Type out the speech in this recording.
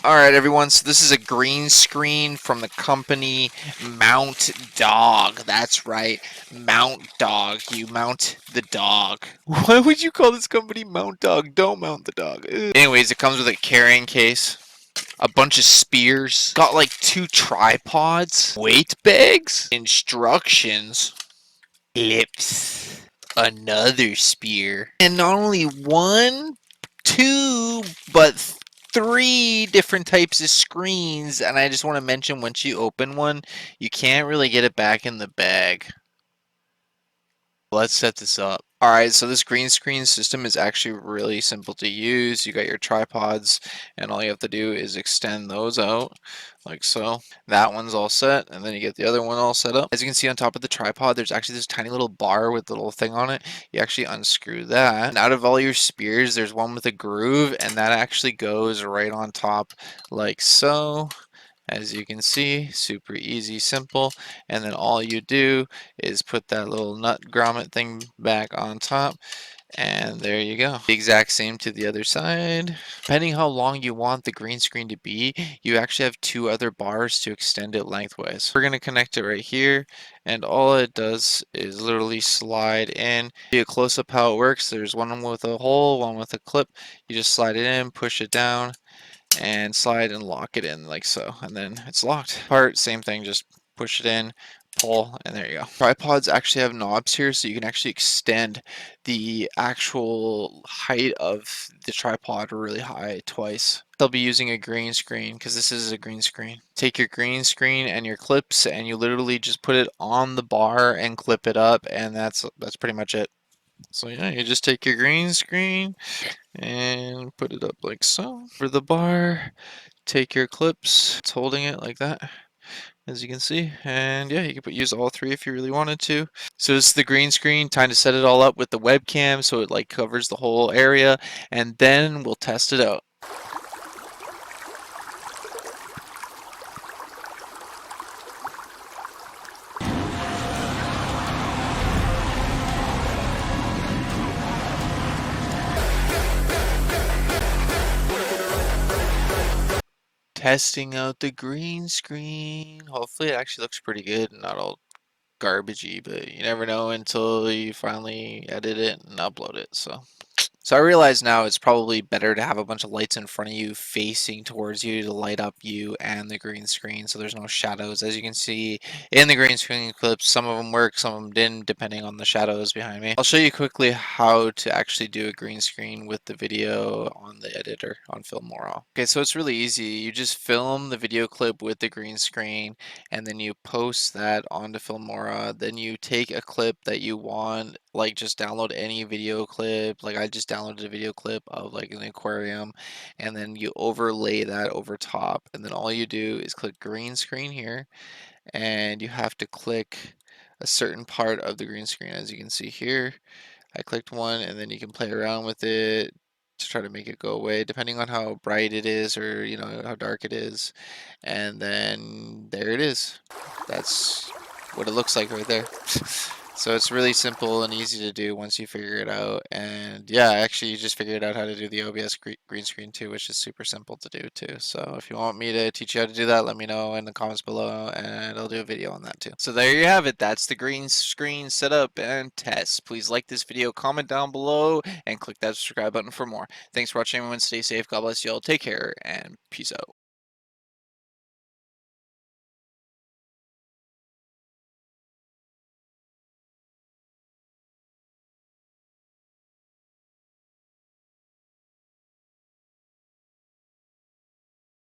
Alright everyone, so this is a green screen from the company mountdog. That's right, mountdog. You mount the dog. Why would you call this company mountdog? Don't mount the dog. Ugh. Anyways, it comes with a carrying case, a bunch of spears, got like 2 tripods, weight bags, instructions, clips, another spear, and not only one, two, but 3 different types of screens. And I just want to mention, once you open one, you can't really get it back in the bag. Let's set this up. Alright, so this green screen system is actually really simple to use. You got your tripods, and all you have to do is extend those out, like so. That one's all set, and then you get the other one all set up. As you can see on top of the tripod, there's actually this tiny little bar with the little thing on it. You actually unscrew that. And out of all your spears, there's one with a groove, and that actually goes right on top, like so. As you can see, super easy, simple, and then all you do is put that little nut grommet thing back on top, and there you go. The exact same to the other side. Depending how long you want the green screen to be, you actually have 2 other bars to extend it lengthwise. We're going to connect it right here, and all it does is literally slide in. See a close-up how it works. There's one with a hole, one with a clip. You just slide it in, push it down, and slide and lock it in like so, and then it's locked. Part, same thing, just push it in, pull, and there you go. Tripods actually have knobs here, so you can actually extend the actual height of the tripod really high twice. They'll be using a green screen, because this is a green screen. Take your green screen and your clips, and you literally just put it on the bar and clip it up, and that's pretty much it. So yeah, you just take your green screen and put it up like so. For the bar, take your clips, it's holding it like that, as you can see, and yeah, you could use all 3 if you really wanted to. So this is the green screen. Time to set it all up with the webcam so it like covers the whole area, and then we'll test it out. Testing out the green screen. Hopefully it actually looks pretty good and not all garbagey, but you never know until you finally edit it and upload it. So I realize now it's probably better to have a bunch of lights in front of you facing towards you to light up you and the green screen, so there's no shadows. As you can see in the green screen clips, some of them work, some of them didn't, depending on the shadows behind me. I'll show you quickly how to actually do a green screen with the video on the editor on Filmora. Okay, so it's really easy. You just film the video clip with the green screen, and then you post that onto Filmora. Then you take a clip that you want, like just download any video clip. Like I just downloaded a video clip of like an aquarium, and then you overlay that over top, and then all you do is click green screen here, and you have to click a certain part of the green screen. As you can see here, I clicked one, and then you can play around with it to try to make it go away depending on how bright it is, or how dark it is, and then there it is. That's what it looks like right there. So it's really simple and easy to do once you figure it out. And yeah, actually you just figured out how to do the OBS green screen too, which is super simple to do too. So if you want me to teach you how to do that, let me know in the comments below, and I'll do a video on that too. So there you have it. That's the green screen setup and test. Please like this video, comment down below, and click that subscribe button for more. Thanks for watching, everyone. Stay safe. God bless you all. Take care, and peace out.